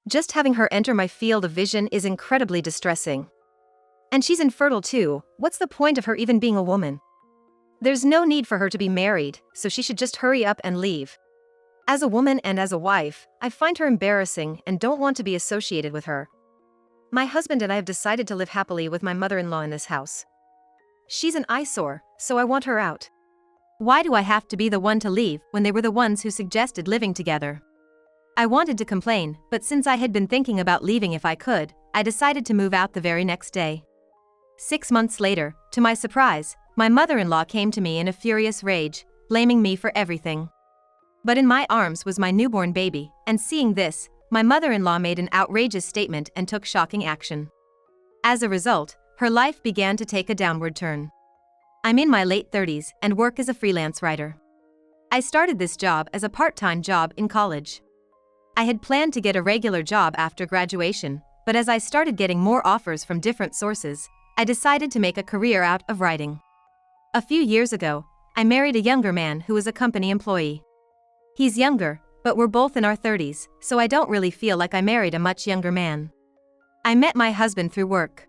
Just having her enter my field of vision is incredibly distressing. And she's infertile too. What's the point of her even being a woman? There's no need for her to be married, so she should just hurry up and leave. As a woman and as a wife, I find her embarrassing and don't want to be associated with her. My husband and I have decided to live happily with my mother-in-law in this house. She's an eyesore, so I want her out. Why do I have to be the one to leave when they were the ones who suggested living together? I wanted to complain, but since I had been thinking about leaving if I could, I decided to move out the very next day. 6 months later, to my surprise, my mother-in-law came to me in a furious rage, blaming me for everything. But in my arms was my newborn baby, and seeing this, my mother-in-law made an outrageous statement and took shocking action. As a result, her life began to take a downward turn. I'm in my late 30s and work as a freelance writer. I started this job as a part-time job in college. I had planned to get a regular job after graduation, but as I started getting more offers from different sources, I decided to make a career out of writing. A few years ago, I married a younger man who was a company employee. He's younger, but we're both in our 30s, so I don't really feel like I married a much younger man. I met my husband through work.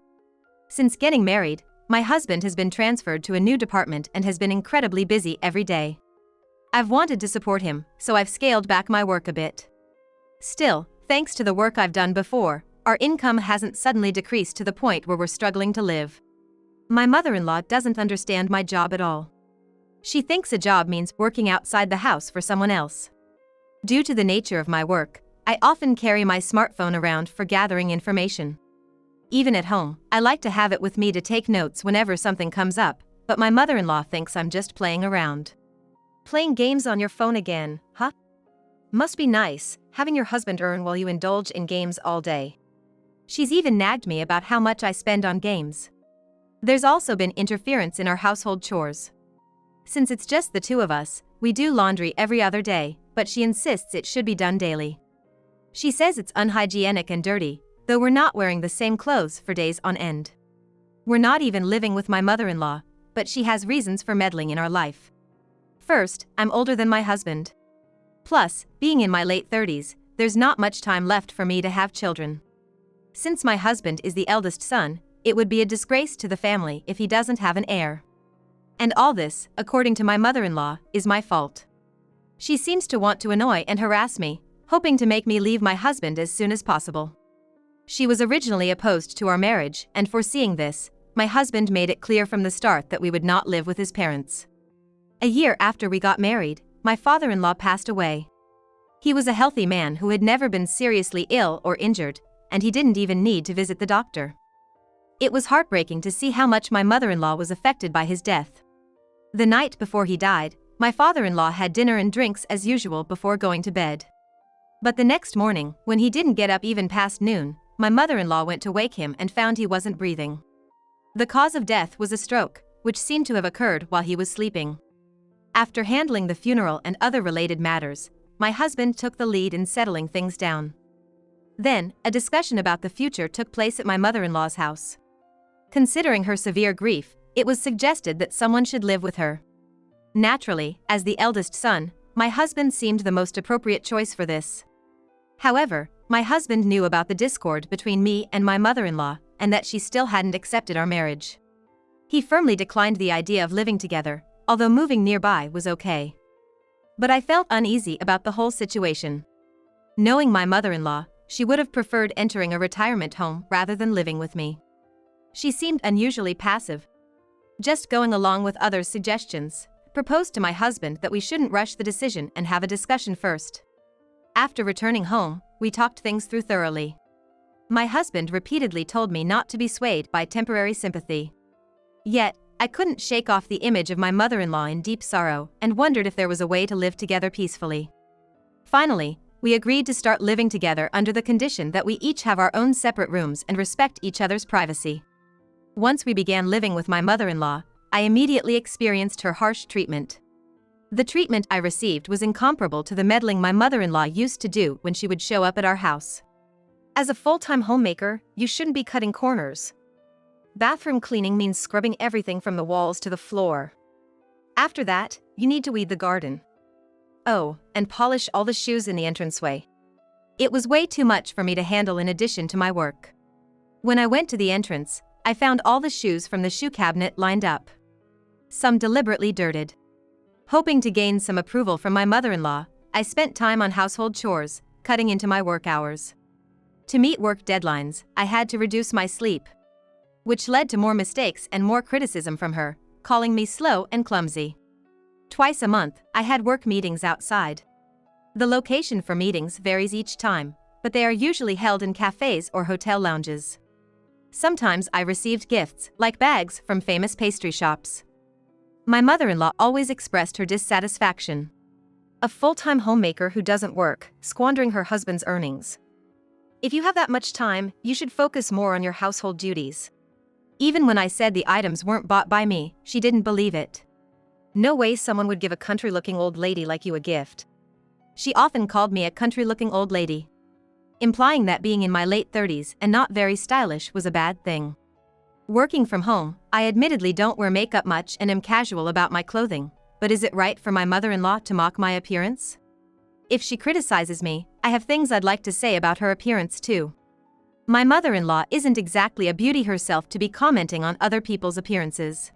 Since getting married, my husband has been transferred to a new department and has been incredibly busy every day. I've wanted to support him, so I've scaled back my work a bit. Still, thanks to the work I've done before, our income hasn't suddenly decreased to the point where we're struggling to live. My mother-in-law doesn't understand my job at all. She thinks a job means working outside the house for someone else. Due to the nature of my work, I often carry my smartphone around for gathering information. Even at home, I like to have it with me to take notes whenever something comes up, but my mother-in-law thinks I'm just playing around. Playing games on your phone again, huh? Must be nice, having your husband earn while you indulge in games all day. She's even nagged me about how much I spend on games. There's also been interference in our household chores. Since it's just the two of us, we do laundry every other day, but she insists it should be done daily. She says it's unhygienic and dirty, though we're not wearing the same clothes for days on end. We're not even living with my mother-in-law, but she has reasons for meddling in our life. First, I'm older than my husband. Plus, being in my late 30s, there's not much time left for me to have children. Since my husband is the eldest son, it would be a disgrace to the family if he doesn't have an heir. And all this, according to my mother-in-law, is my fault. She seems to want to annoy and harass me, hoping to make me leave my husband as soon as possible. She was originally opposed to our marriage, and foreseeing this, my husband made it clear from the start that we would not live with his parents. A year after we got married, my father-in-law passed away. He was a healthy man who had never been seriously ill or injured, and he didn't even need to visit the doctor. It was heartbreaking to see how much my mother-in-law was affected by his death. The night before he died, my father-in-law had dinner and drinks as usual before going to bed. But the next morning, when he didn't get up even past noon, my mother-in-law went to wake him and found he wasn't breathing. The cause of death was a stroke, which seemed to have occurred while he was sleeping. After handling the funeral and other related matters, my husband took the lead in settling things down. Then, a discussion about the future took place at my mother-in-law's house. Considering her severe grief, it was suggested that someone should live with her. Naturally, as the eldest son, my husband seemed the most appropriate choice for this. However, my husband knew about the discord between me and my mother-in-law, and that she still hadn't accepted our marriage. He firmly declined the idea of living together, although moving nearby was okay. But I felt uneasy about the whole situation. Knowing my mother-in-law, she would have preferred entering a retirement home rather than living with me. She seemed unusually passive, just going along with others' suggestions. Proposed to my husband that we shouldn't rush the decision and have a discussion first. After returning home, we talked things through thoroughly. My husband repeatedly told me not to be swayed by temporary sympathy. Yet, I couldn't shake off the image of my mother-in-law in deep sorrow and wondered if there was a way to live together peacefully. Finally, we agreed to start living together under the condition that we each have our own separate rooms and respect each other's privacy. Once we began living with my mother-in-law, I immediately experienced her harsh treatment. The treatment I received was incomparable to the meddling my mother-in-law used to do when she would show up at our house. As a full-time homemaker, you shouldn't be cutting corners. Bathroom cleaning means scrubbing everything from the walls to the floor. After that, you need to weed the garden. Oh, and polish all the shoes in the entranceway. It was way too much for me to handle in addition to my work. When I went to the entrance, I found all the shoes from the shoe cabinet lined up. Some deliberately dirted. Hoping to gain some approval from my mother-in-law, I spent time on household chores, cutting into my work hours. To meet work deadlines, I had to reduce my sleep, which led to more mistakes and more criticism from her, calling me slow and clumsy. Twice a month, I had work meetings outside. The location for meetings varies each time, but they are usually held in cafes or hotel lounges. Sometimes I received gifts, like bags, from famous pastry shops. My mother-in-law always expressed her dissatisfaction. A full-time homemaker who doesn't work, squandering her husband's earnings. If you have that much time, you should focus more on your household duties. Even when I said the items weren't bought by me, she didn't believe it. No way someone would give a country-looking old lady like you a gift. She often called me a country-looking old lady, implying that being in my late 30s and not very stylish was a bad thing. Working from home, I admittedly don't wear makeup much and am casual about my clothing, but is it right for my mother-in-law to mock my appearance? If she criticizes me, I have things I'd like to say about her appearance too. My mother-in-law isn't exactly a beauty herself to be commenting on other people's appearances.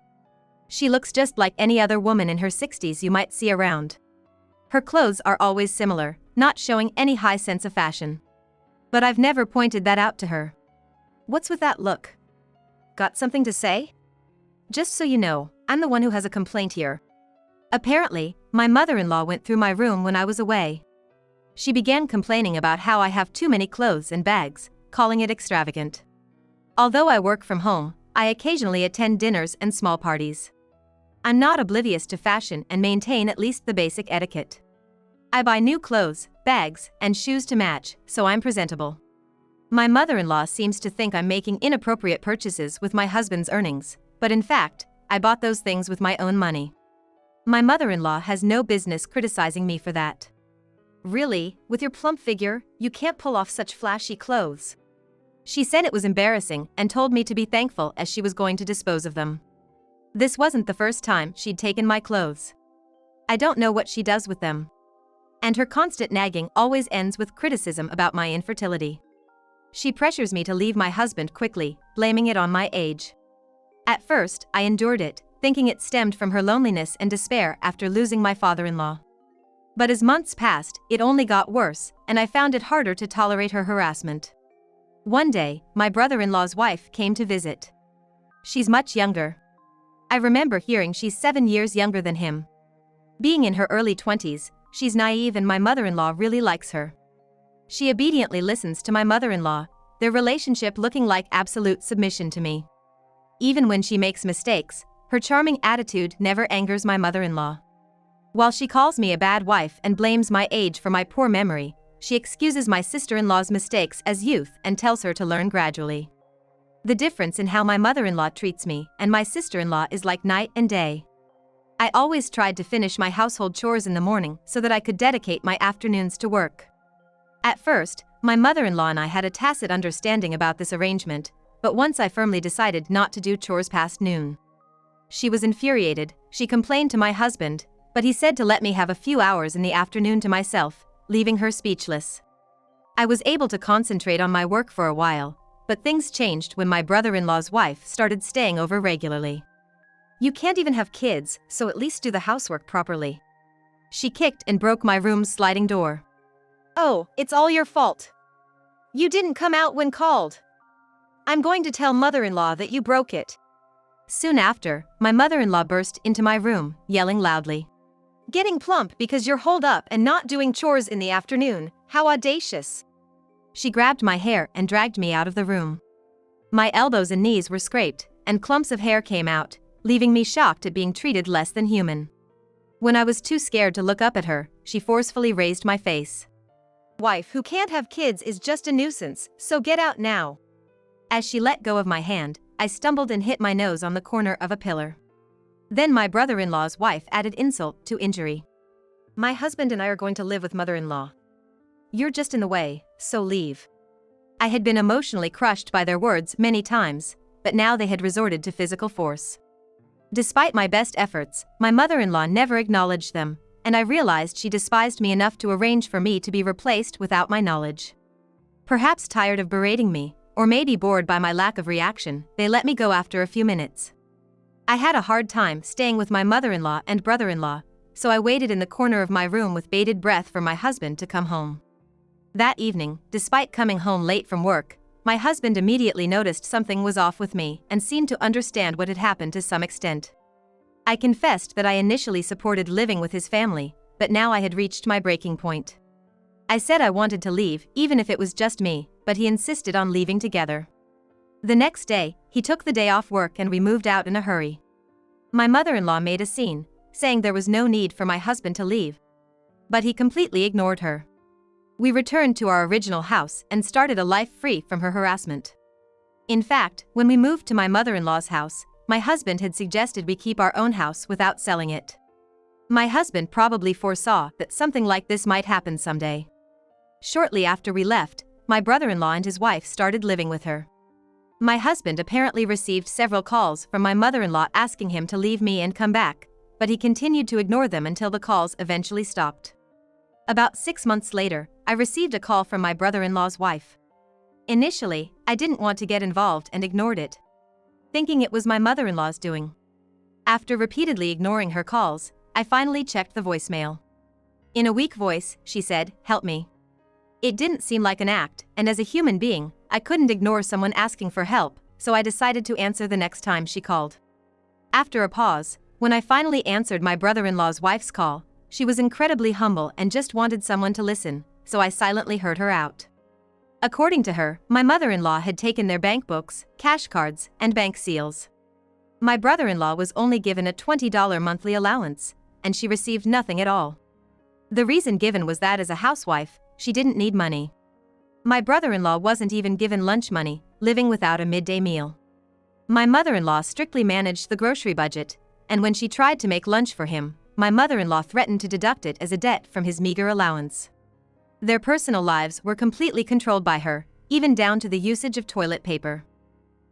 She looks just like any other woman in her 60s you might see around. Her clothes are always similar, not showing any high sense of fashion. But I've never pointed that out to her. What's with that look? Got something to say? Just so you know, I'm the one who has a complaint here. Apparently, my mother-in-law went through my room when I was away. She began complaining about how I have too many clothes and bags, calling it extravagant. Although I work from home, I occasionally attend dinners and small parties. I'm not oblivious to fashion and maintain at least the basic etiquette. I buy new clothes, bags, and shoes to match, so I'm presentable. My mother-in-law seems to think I'm making inappropriate purchases with my husband's earnings, but in fact, I bought those things with my own money. My mother-in-law has no business criticizing me for that. Really, with your plump figure, you can't pull off such flashy clothes. She said it was embarrassing and told me to be thankful as she was going to dispose of them. This wasn't the first time she'd taken my clothes. I don't know what she does with them. And her constant nagging always ends with criticism about my infertility. She pressures me to leave my husband quickly, blaming it on my age. At first, I endured it, thinking it stemmed from her loneliness and despair after losing my father-in-law. But as months passed, it only got worse, and I found it harder to tolerate her harassment. One day, my brother-in-law's wife came to visit. She's much younger. I remember hearing she's 7 years younger than him. Being in her early 20s, she's naive and my mother-in-law really likes her. She obediently listens to my mother-in-law, their relationship looking like absolute submission to me. Even when she makes mistakes, her charming attitude never angers my mother-in-law. While she calls me a bad wife and blames my age for my poor memory, she excuses my sister-in-law's mistakes as youth and tells her to learn gradually. The difference in how my mother-in-law treats me and my sister-in-law is like night and day. I always tried to finish my household chores in the morning so that I could dedicate my afternoons to work. At first, my mother-in-law and I had a tacit understanding about this arrangement, but once I firmly decided not to do chores past noon. She was infuriated. She complained to my husband, but he said to let me have a few hours in the afternoon to myself, leaving her speechless. I was able to concentrate on my work for a while, but things changed when my brother-in-law's wife started staying over regularly. You can't even have kids, so at least do the housework properly. She kicked and broke my room's sliding door. Oh, it's all your fault. You didn't come out when called. I'm going to tell mother-in-law that you broke it. Soon after, my mother-in-law burst into my room, yelling loudly. Getting plump because you're holed up and not doing chores in the afternoon, how audacious. She grabbed my hair and dragged me out of the room. My elbows and knees were scraped, and clumps of hair came out, leaving me shocked at being treated less than human. When I was too scared to look up at her, she forcefully raised my face. Wife who can't have kids is just a nuisance, so get out now. As she let go of my hand, I stumbled and hit my nose on the corner of a pillar. Then my brother-in-law's wife added insult to injury. My husband and I are going to live with mother-in-law. You're just in the way, so leave. I had been emotionally crushed by their words many times, but now they had resorted to physical force. Despite my best efforts, my mother-in-law never acknowledged them, and I realized she despised me enough to arrange for me to be replaced without my knowledge. Perhaps tired of berating me, or maybe bored by my lack of reaction, they let me go after a few minutes. I had a hard time staying with my mother-in-law and brother-in-law, so I waited in the corner of my room with bated breath for my husband to come home. That evening, despite coming home late from work, my husband immediately noticed something was off with me and seemed to understand what had happened to some extent. I confessed that I initially supported living with his family, but now I had reached my breaking point. I said I wanted to leave, even if it was just me, but he insisted on leaving together. The next day, he took the day off work and we moved out in a hurry. My mother-in-law made a scene, saying there was no need for my husband to leave. But he completely ignored her. We returned to our original house and started a life free from her harassment. In fact, when we moved to my mother-in-law's house, my husband had suggested we keep our own house without selling it. My husband probably foresaw that something like this might happen someday. Shortly after we left, my brother-in-law and his wife started living with her. My husband apparently received several calls from my mother-in-law asking him to leave me and come back, but he continued to ignore them until the calls eventually stopped. About 6 months later, I received a call from my brother-in-law's wife. Initially, I didn't want to get involved and ignored it, thinking it was my mother-in-law's doing. After repeatedly ignoring her calls, I finally checked the voicemail. In a weak voice, she said, "Help me." It didn't seem like an act, and as a human being, I couldn't ignore someone asking for help, so I decided to answer the next time she called. After a pause, when I finally answered my brother-in-law's wife's call, she was incredibly humble and just wanted someone to listen, so I silently heard her out. According to her, my mother-in-law had taken their bank books, cash cards, and bank seals. My brother-in-law was only given a $20 monthly allowance, and she received nothing at all. The reason given was that as a housewife, she didn't need money. My brother-in-law wasn't even given lunch money, living without a midday meal. My mother-in-law strictly managed the grocery budget, and when she tried to make lunch for him, my mother-in-law threatened to deduct it as a debt from his meager allowance. Their personal lives were completely controlled by her, even down to the usage of toilet paper.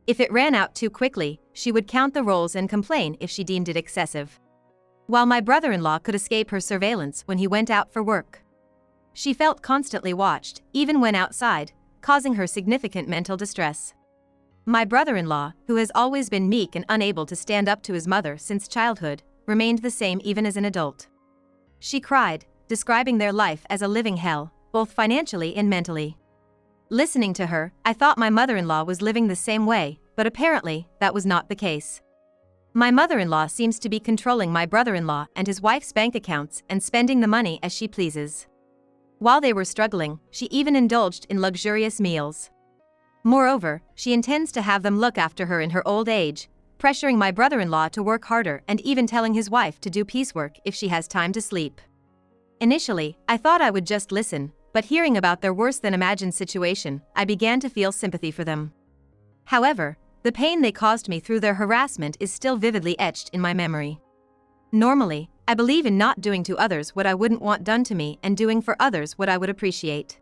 If it ran out too quickly, she would count the rolls and complain if she deemed it excessive. While my brother-in-law could escape her surveillance when he went out for work, she felt constantly watched, even when outside, causing her significant mental distress. My brother-in-law, who has always been meek and unable to stand up to his mother since childhood, remained the same even as an adult. She cried, describing their life as a living hell, both financially and mentally. Listening to her, I thought my mother-in-law was living the same way, but apparently, that was not the case. My mother-in-law seems to be controlling my brother-in-law and his wife's bank accounts and spending the money as she pleases. While they were struggling, she even indulged in luxurious meals. Moreover, she intends to have them look after her in her old age, pressuring my brother-in-law to work harder and even telling his wife to do piecework if she has time to sleep. Initially, I thought I would just listen, but hearing about their worse-than-imagined situation, I began to feel sympathy for them. However, the pain they caused me through their harassment is still vividly etched in my memory. Normally, I believe in not doing to others what I wouldn't want done to me and doing for others what I would appreciate.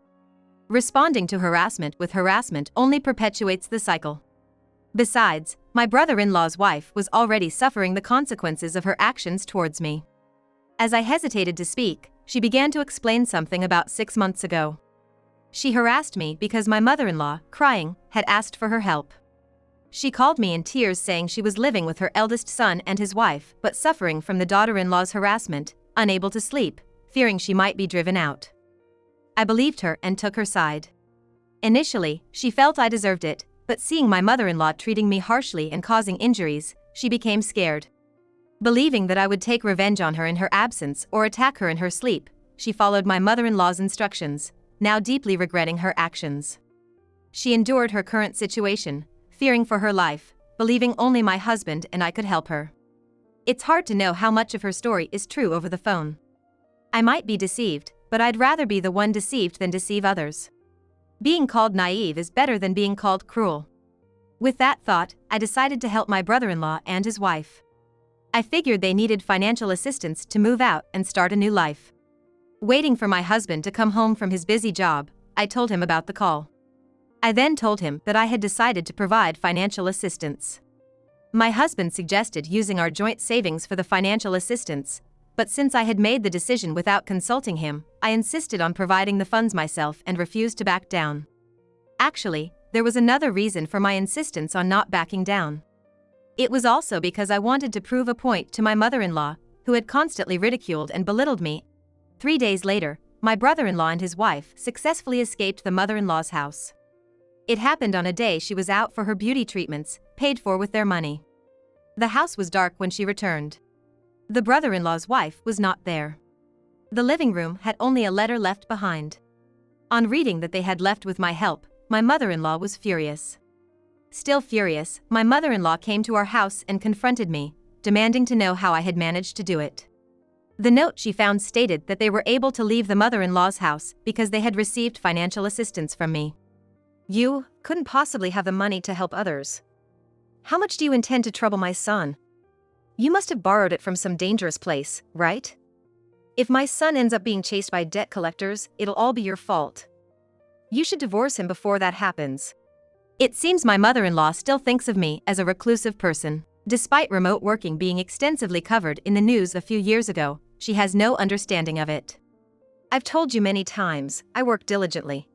Responding to harassment with harassment only perpetuates the cycle. Besides, my brother-in-law's wife was already suffering the consequences of her actions towards me. As I hesitated to speak, she began to explain something about 6 months ago. She harassed me because my mother-in-law, crying, had asked for her help. She called me in tears saying she was living with her eldest son and his wife but suffering from the daughter-in-law's harassment, unable to sleep, fearing she might be driven out. I believed her and took her side. Initially, she felt I deserved it, but seeing my mother-in-law treating me harshly and causing injuries, she became scared. Believing that I would take revenge on her in her absence or attack her in her sleep, she followed my mother-in-law's instructions, now deeply regretting her actions. She endured her current situation, fearing for her life, believing only my husband and I could help her. It's hard to know how much of her story is true over the phone. I might be deceived, but I'd rather be the one deceived than deceive others. Being called naive is better than being called cruel. With that thought, I decided to help my brother-in-law and his wife. I figured they needed financial assistance to move out and start a new life. Waiting for my husband to come home from his busy job, I told him about the call. I then told him that I had decided to provide financial assistance. My husband suggested using our joint savings for the financial assistance, But since I had made the decision without consulting him, I insisted on providing the funds myself and refused to back down. Actually, there was another reason for my insistence on not backing down. It was also because I wanted to prove a point to my mother-in-law, who had constantly ridiculed and belittled me. 3 days later, my brother-in-law and his wife successfully escaped the mother-in-law's house. It happened on a day she was out for her beauty treatments, paid for with their money. The house was dark when she returned. The brother-in-law's wife was not there. The living room had only a letter left behind. On reading that they had left with my help, my mother-in-law was furious. Still furious, my mother-in-law came to our house and confronted me, demanding to know how I had managed to do it. The note she found stated that they were able to leave the mother-in-law's house because they had received financial assistance from me. You couldn't possibly have the money to help others. How much do you intend to trouble my son? You must have borrowed it from some dangerous place, right? If my son ends up being chased by debt collectors, it'll all be your fault. You should divorce him before that happens. It seems my mother-in-law still thinks of me as a reclusive person. Despite remote working being extensively covered in the news a few years ago, she has no understanding of it. I've told you many times, I work diligently.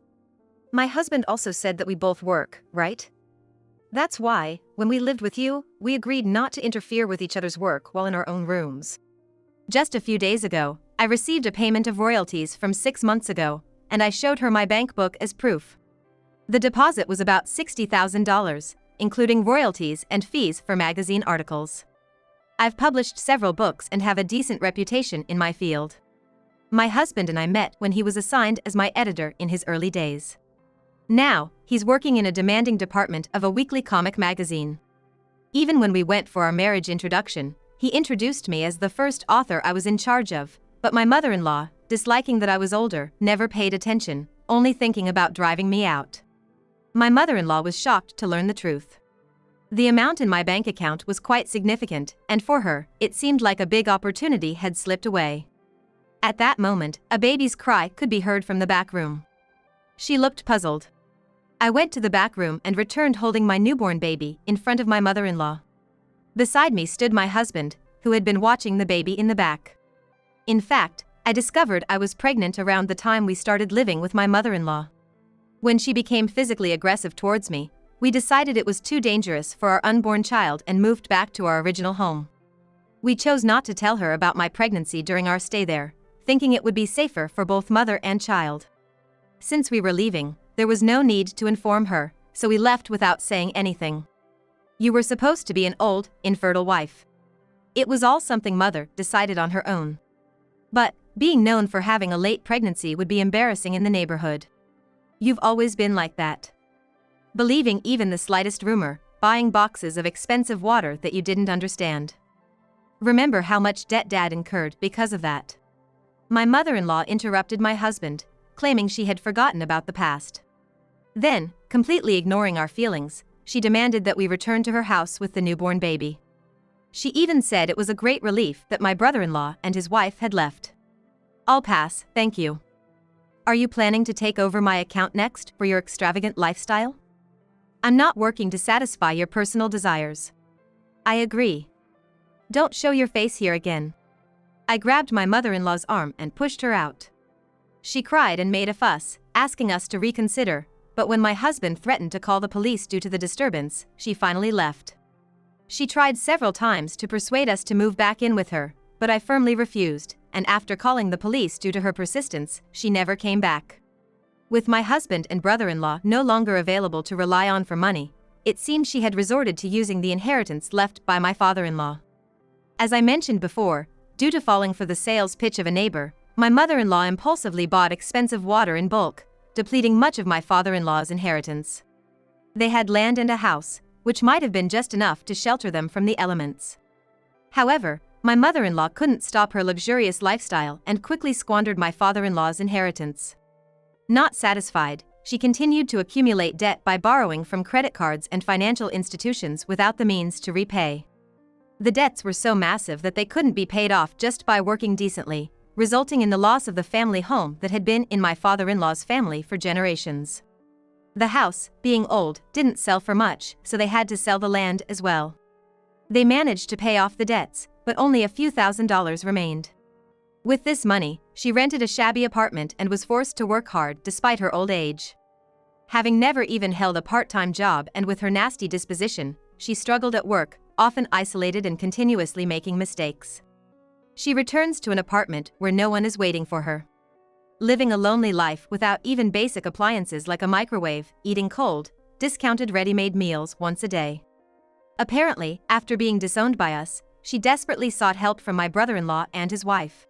My husband also said that we both work, right? That's why, when we lived with you, we agreed not to interfere with each other's work while in our own rooms. Just a few days ago, I received a payment of royalties from 6 months ago, and I showed her my bank book as proof. The deposit was about $60,000, including royalties and fees for magazine articles. I've published several books and have a decent reputation in my field. My husband and I met when he was assigned as my editor in his early days. Now, he's working in a demanding department of a weekly comic magazine. Even when we went for our marriage introduction, he introduced me as the first author I was in charge of, but my mother-in-law, disliking that I was older, never paid attention, only thinking about driving me out. My mother-in-law was shocked to learn the truth. The amount in my bank account was quite significant, and for her, it seemed like a big opportunity had slipped away. At that moment, a baby's cry could be heard from the back room. She looked puzzled. I went to the back room and returned holding my newborn baby in front of my mother-in-law. Beside me stood my husband, who had been watching the baby in the back. In fact, I discovered I was pregnant around the time we started living with my mother-in-law. When she became physically aggressive towards me, we decided it was too dangerous for our unborn child and moved back to our original home. We chose not to tell her about my pregnancy during our stay there, thinking it would be safer for both mother and child. Since we were leaving, there was no need to inform her, so we left without saying anything. You were supposed to be an old, infertile wife. It was all something mother decided on her own. But, being known for having a late pregnancy would be embarrassing in the neighborhood. You've always been like that. Believing even the slightest rumor, buying boxes of expensive water that you didn't understand. Remember how much debt Dad incurred because of that. My mother-in-law interrupted my husband, claiming she had forgotten about the past. Then, completely ignoring our feelings, she demanded that we return to her house with the newborn baby. She even said it was a great relief that my brother-in-law and his wife had left. I'll pass, thank you. Are you planning to take over my account next for your extravagant lifestyle? I'm not working to satisfy your personal desires. I agree. Don't show your face here again. I grabbed my mother-in-law's arm and pushed her out. She cried and made a fuss, asking us to reconsider, but when my husband threatened to call the police due to the disturbance, she finally left. She tried several times to persuade us to move back in with her, but I firmly refused, and after calling the police due to her persistence, she never came back. With my husband and brother-in-law no longer available to rely on for money, it seemed she had resorted to using the inheritance left by my father-in-law. As I mentioned before, due to falling for the sales pitch of a neighbor, my mother-in-law impulsively bought expensive water in bulk, depleting much of my father-in-law's inheritance. They had land and a house, which might have been just enough to shelter them from the elements. However, my mother-in-law couldn't stop her luxurious lifestyle and quickly squandered my father-in-law's inheritance. Not satisfied, she continued to accumulate debt by borrowing from credit cards and financial institutions without the means to repay. The debts were so massive that they couldn't be paid off just by working decently, resulting in the loss of the family home that had been in my father-in-law's family for generations. The house, being old, didn't sell for much, so they had to sell the land as well. They managed to pay off the debts, but only a few $1,000s remained. With this money, she rented a shabby apartment and was forced to work hard despite her old age. Having never even held a part-time job and with her nasty disposition, she struggled at work, often isolated and continuously making mistakes. She returns to an apartment where no one is waiting for her. Living a lonely life without even basic appliances like a microwave, eating cold, discounted ready-made meals once a day. Apparently, after being disowned by us, she desperately sought help from my brother-in-law and his wife.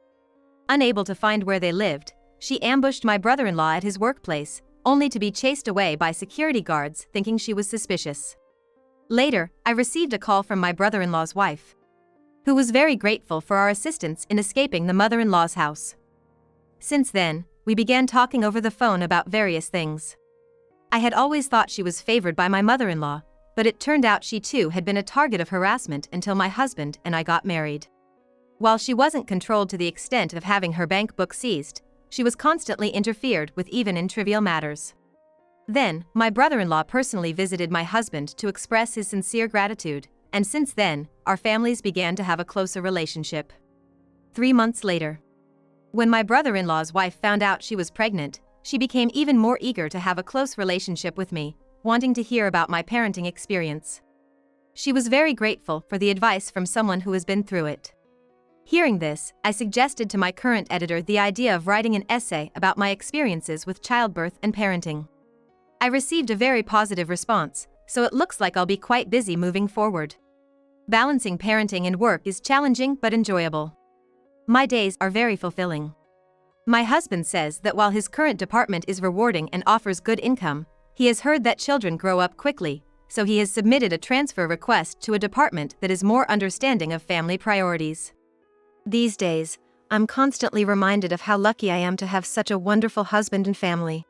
Unable to find where they lived, she ambushed my brother-in-law at his workplace, only to be chased away by security guards thinking she was suspicious. Later, I received a call from my brother-in-law's wife, who was very grateful for our assistance in escaping the mother-in-law's house. Since then, we began talking over the phone about various things. I had always thought she was favored by my mother-in-law, but it turned out she too had been a target of harassment until my husband and I got married. While she wasn't controlled to the extent of having her bank book seized, she was constantly interfered with even in trivial matters. Then, my brother-in-law personally visited my husband to express his sincere gratitude, and since then, our families began to have a closer relationship. 3 months later, when my brother-in-law's wife found out she was pregnant, she became even more eager to have a close relationship with me, wanting to hear about my parenting experience. She was very grateful for the advice from someone who has been through it. Hearing this, I suggested to my current editor the idea of writing an essay about my experiences with childbirth and parenting. I received a very positive response, so it looks like I'll be quite busy moving forward. Balancing parenting and work is challenging but enjoyable. My days are very fulfilling. My husband says that while his current department is rewarding and offers good income, he has heard that children grow up quickly, so he has submitted a transfer request to a department that is more understanding of family priorities. These days, I'm constantly reminded of how lucky I am to have such a wonderful husband and family.